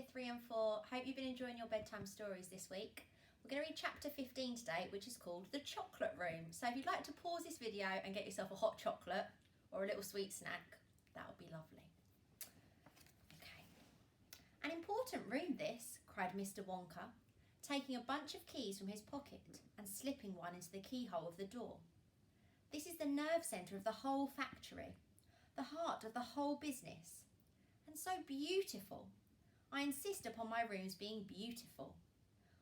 Year 3 and 4. Hope you've been enjoying your bedtime stories this week. We're going to read chapter 15 today, which is called The Chocolate Room. So if you'd like to pause this video and get yourself a hot chocolate or a little sweet snack, that would be lovely. Okay. An important room this, cried Mr. Wonka, taking a bunch of keys from his pocket and slipping one into the keyhole of the door. This is the nerve centre of the whole factory, the heart of the whole business. And so beautiful. I insist upon my rooms being beautiful.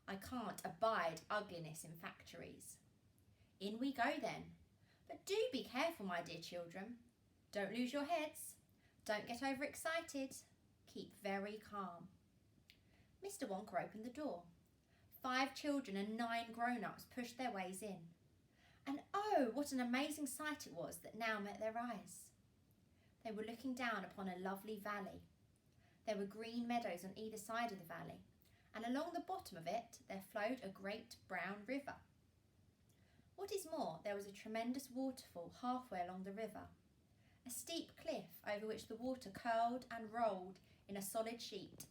I can't abide ugliness in factories. In we go then. But do be careful, my dear children. Don't lose your heads. Don't get overexcited. Keep very calm. Mr. Wonka opened the door. 5 children and 9 grown-ups pushed their ways in. And oh, what an amazing sight it was that now met their eyes. They were looking down upon a lovely valley. There were green meadows on either side of the valley, and along the bottom of it there flowed a great brown river. What is more, there was a tremendous waterfall halfway along the river, a steep cliff over which the water curled and rolled in a solid sheet,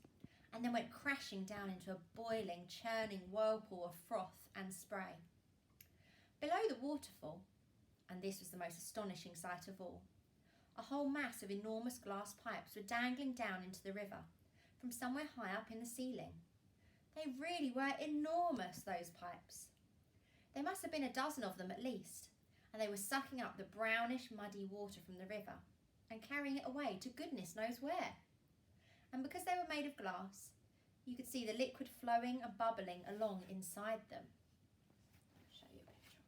and then went crashing down into a boiling, churning whirlpool of froth and spray. Below the waterfall, and this was the most astonishing sight of all, a whole mass of enormous glass pipes were dangling down into the river from somewhere high up in the ceiling. They really were enormous, those pipes. There must have been a dozen of them at least, and they were sucking up the brownish, muddy water from the river and carrying it away to goodness knows where. And because they were made of glass, you could see the liquid flowing and bubbling along inside them. I'll show you a picture.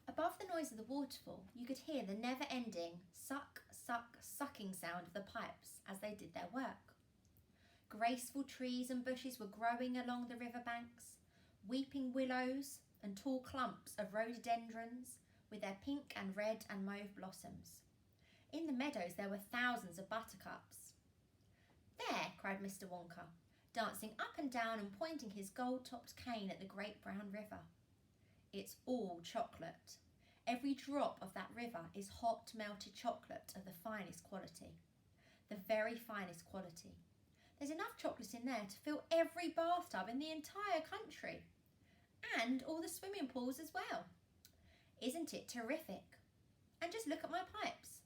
Above the noise of the waterfall, you could hear the never-ending suck, suck, sucking sound of the pipes as they did their work. Graceful trees and bushes were growing along the river banks, weeping willows and tall clumps of rhododendrons with their pink and red and mauve blossoms. In the meadows there were thousands of buttercups. There, cried Mr. Wonka, dancing up and down and pointing his gold-topped cane at the great brown river. It's all chocolate. Every drop of that river is hot melted chocolate of the finest quality. The very finest quality. There's enough chocolate in there to fill every bathtub in the entire country. And all the swimming pools as well. Isn't it terrific? And just look at my pipes.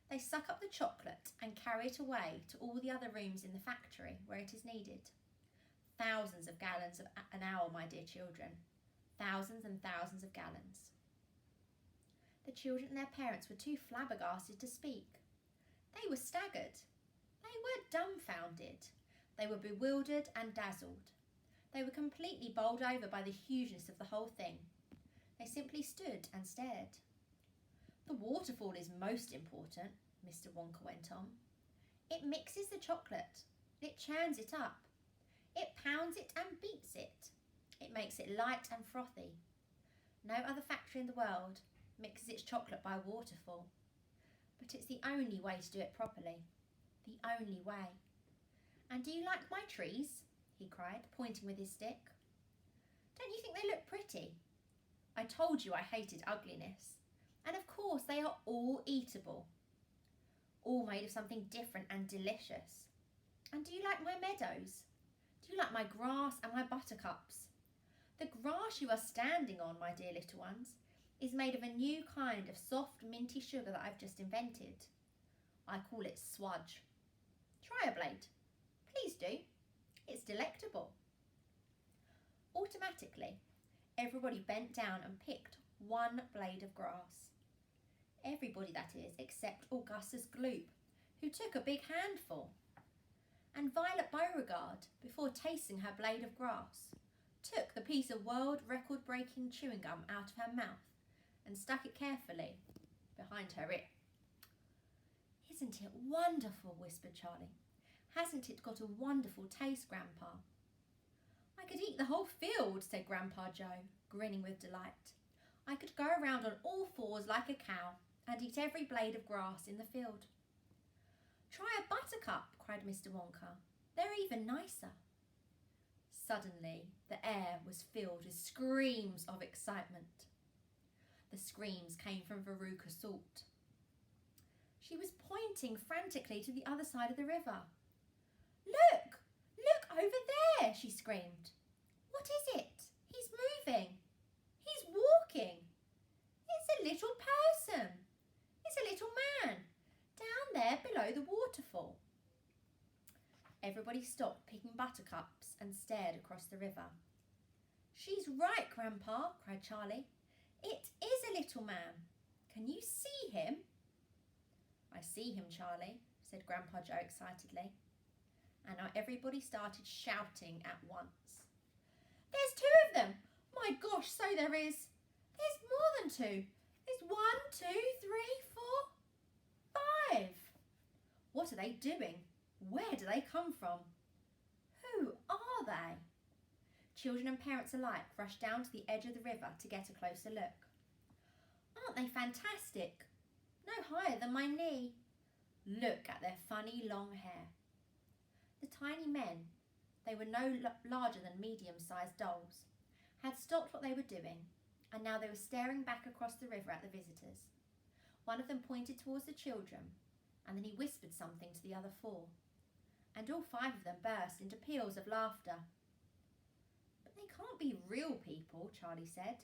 They suck up the chocolate and carry it away to all the other rooms in the factory where it is needed. Thousands of gallons an hour, my dear children. Thousands and thousands of gallons. The children and their parents were too flabbergasted to speak. They were staggered. They were dumbfounded. They were bewildered and dazzled. They were completely bowled over by the hugeness of the whole thing. They simply stood and stared. The waterfall is most important, Mr. Wonka went on. It mixes the chocolate. It churns it up. It pounds it and beats it. It makes it light and frothy. No other factory in the world mixes its chocolate by waterfall. But it's the only way to do it properly. The only way. And do you like my trees? He cried, pointing with his stick. Don't you think they look pretty? I told you I hated ugliness. And of course they are all eatable. All made of something different and delicious. And do you like my meadows? Do you like my grass and my buttercups? The grass you are standing on, my dear little ones, is made of a new kind of soft, minty sugar that I've just invented. I call it swudge. Try a blade. Please do. It's delectable. Automatically, everybody bent down and picked one blade of grass. Everybody, that is, except Augustus Gloop, who took a big handful. And Violet Beauregard, before tasting her blade of grass, took the piece of world record-breaking chewing gum out of her mouth and stuck it carefully behind her ear. Isn't it wonderful, whispered Charlie. Hasn't it got a wonderful taste, Grandpa? I could eat the whole field, said Grandpa Joe, grinning with delight. I could go around on all fours like a cow and eat every blade of grass in the field. Try a buttercup, cried Mr. Wonka. They're even nicer. Suddenly, the air was filled with screams of excitement. The screams came from Veruca Salt. pointing frantically to the other side of the river. Look! Look over there, she screamed. What is it? He's moving. He's walking. It's a little person. It's a little man down there below the waterfall. Everybody stopped picking buttercups and stared across the river. She's right, Grandpa, cried Charlie. It is a little man. Can you see him? I see him, Charlie, said Grandpa Joe excitedly. And now everybody started shouting at once. There's two of them! My gosh, so there is. There's more than two. There's 1, 2, 3, 4, 5. What are they doing? Where do they come from? Who are they? Children and parents alike rushed down to the edge of the river to get a closer look. Aren't they fantastic? No higher than my knee. Look at their funny long hair. The tiny men, they were no larger than medium-sized dolls, had stopped what they were doing, and now they were staring back across the river at the visitors. One of them pointed towards the children, and then he whispered something to the other 4, and all 5 of them burst into peals of laughter. But they can't be real people, Charlie said.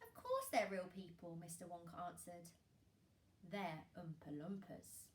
Of course they're real people, Mr. Wonka answered. They're Oompa Loompas.